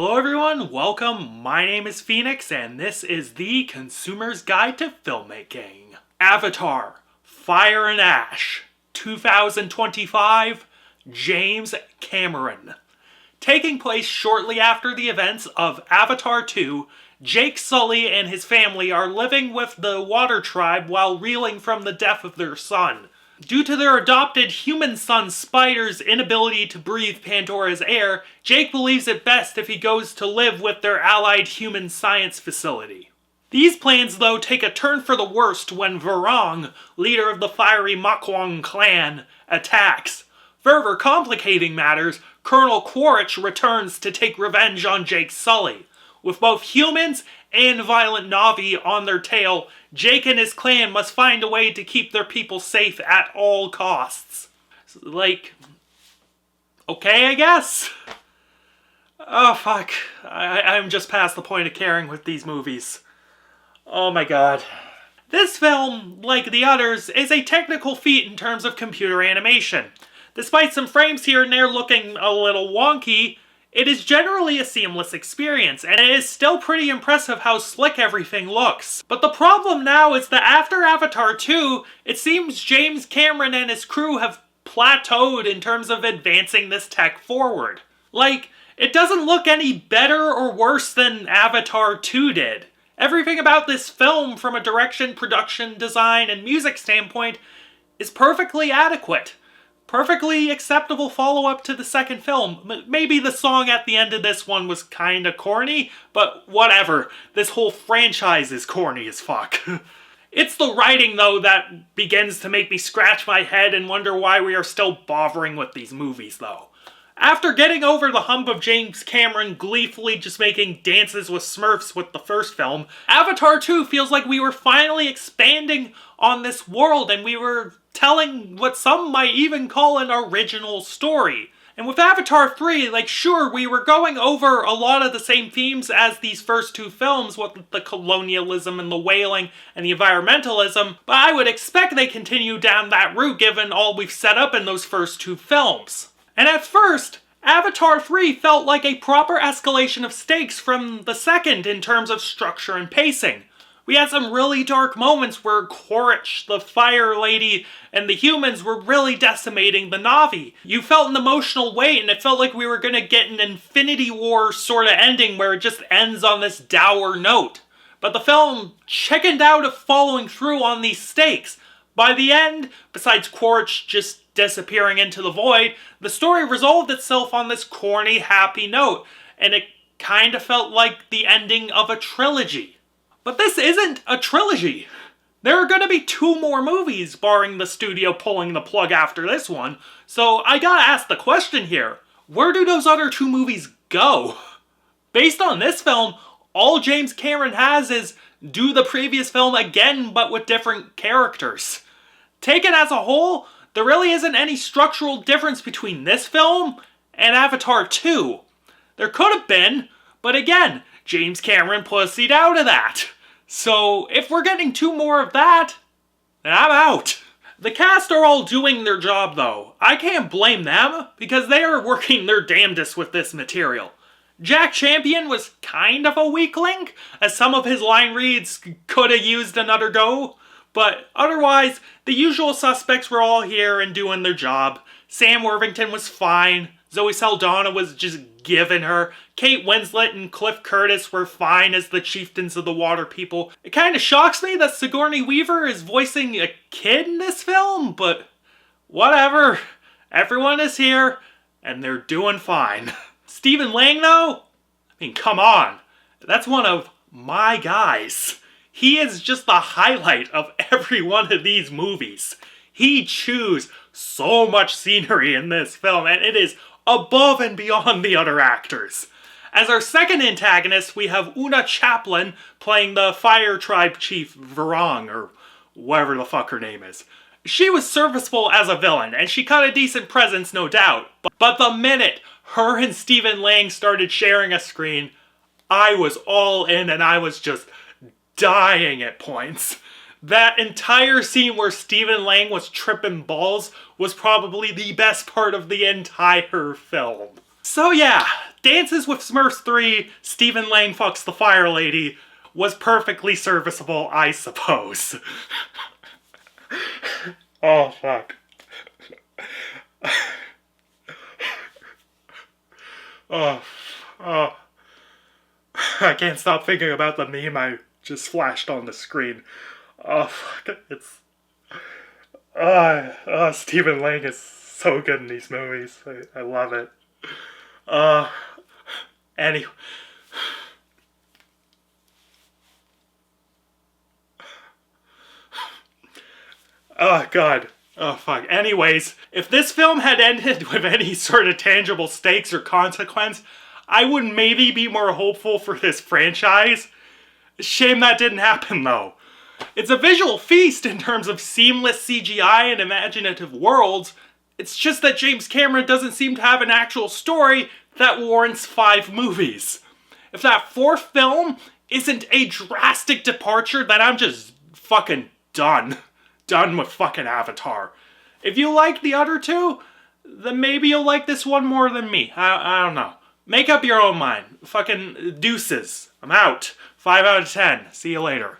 Hello everyone, welcome. My name is Phoenix and this is the Consumer's Guide to Filmmaking. Avatar, Fire and Ash, 2025, James Cameron. Taking place shortly after the events of Avatar 2, Jake Sully and his family are living with the Water Tribe while reeling from the death of their son. Due to their adopted human son Spider's inability to breathe Pandora's air, Jake believes it best if he goes to live with their allied human science facility. These plans, though, take a turn for the worst when Varong, leader of the fiery Makwang clan, attacks. Further complicating matters, Colonel Quaritch returns to take revenge on Jake Sully. With both humans and violent Na'vi on their tail, Jake and his clan must find a way to keep their people safe at all costs. Like, okay, I guess? Oh, fuck. I'm just past the point of caring with these movies. Oh my god. This film, like the others, is a technical feat in terms of computer animation. Despite some frames here and there looking a little wonky, it is generally a seamless experience, and it is still pretty impressive how slick everything looks. But the problem now is that after Avatar 2, it seems James Cameron and his crew have plateaued in terms of advancing this tech forward. Like, it doesn't look any better or worse than Avatar 2 did. Everything about this film, from a direction, production, design, and music standpoint, is perfectly adequate. Perfectly acceptable follow-up to the second film. Maybe the song at the end of this one was kinda corny, but whatever. This whole franchise is corny as fuck. It's the writing, though, that begins to make me scratch my head and wonder why we are still bothering with these movies, though. After getting over the hump of James Cameron gleefully just making dances with Smurfs with the first film, Avatar 2 feels like we were finally expanding on this world and we were telling what some might even call an original story. And with Avatar 3, like, sure, we were going over a lot of the same themes as these first two films, with the colonialism and the whaling and the environmentalism, but I would expect they continue down that route given all we've set up in those first two films. And at first, Avatar 3 felt like a proper escalation of stakes from the second in terms of structure and pacing. We had some really dark moments where Quaritch, the Fire Lady, and the humans were really decimating the Na'vi. You felt an emotional weight, and it felt like we were gonna get an Infinity War sort of ending where it just ends on this dour note. But the film chickened out of following through on these stakes. By the end, besides Quaritch just disappearing into the void, the story resolved itself on this corny, happy note, and it kinda felt like the ending of a trilogy. But this isn't a trilogy. There are gonna be two more movies, barring the studio pulling the plug after this one, so I gotta ask the question here, where do those other two movies go? Based on this film, all James Cameron has is do the previous film again, but with different characters. Taken as a whole, there really isn't any structural difference between this film and Avatar 2. There could have been, but again, James Cameron pussied out of that. So if we're getting two more of that, then I'm out. The cast are all doing their job though. I can't blame them, because they are working their damnedest with this material. Jack Champion was kind of a weak link, as some of his line reads could have used another go. But otherwise, the usual suspects were all here and doing their job. Sam Worthington was fine. Zoe Saldana was just giving her. Kate Winslet and Cliff Curtis were fine as the chieftains of the water people. It kind of shocks me that Sigourney Weaver is voicing a kid in this film, but whatever. Everyone is here, and they're doing fine. Stephen Lang, though? I mean, come on. That's one of my guys. He is just the highlight of every one of these movies. He chews so much scenery in this film, and it is above and beyond the other actors. As our second antagonist, we have Una Chaplin playing the Fire Tribe Chief Varong, or whatever the fuck her name is. She was serviceable as a villain, and she cut a decent presence, no doubt. But the minute her and Stephen Lang started sharing a screen, I was all in and I was just dying at points. That entire scene where Stephen Lang was tripping balls was probably the best part of the entire film. So yeah, Dances with Smurfs 3, Stephen Lang fucks the fire lady was perfectly serviceable, I suppose. Oh, fuck. Oh, oh. I can't stop thinking about the meme I just flashed on the screen. Oh, fuck. It's... Stephen Lang is so good in these movies. I love it. Anyway. Oh, God. Oh, fuck. Anyways, if this film had ended with any sort of tangible stakes or consequence, I would maybe be more hopeful for this franchise. Shame that didn't happen, though. It's a visual feast in terms of seamless CGI and imaginative worlds. It's just that James Cameron doesn't seem to have an actual story that warrants 5 movies. If that 4th film isn't a drastic departure, then I'm just fucking done. Done with fucking Avatar. If you like the other 2, then maybe you'll like this one more than me. I don't know. Make up your own mind. Fucking deuces. I'm out. 5 out of 10. See you later.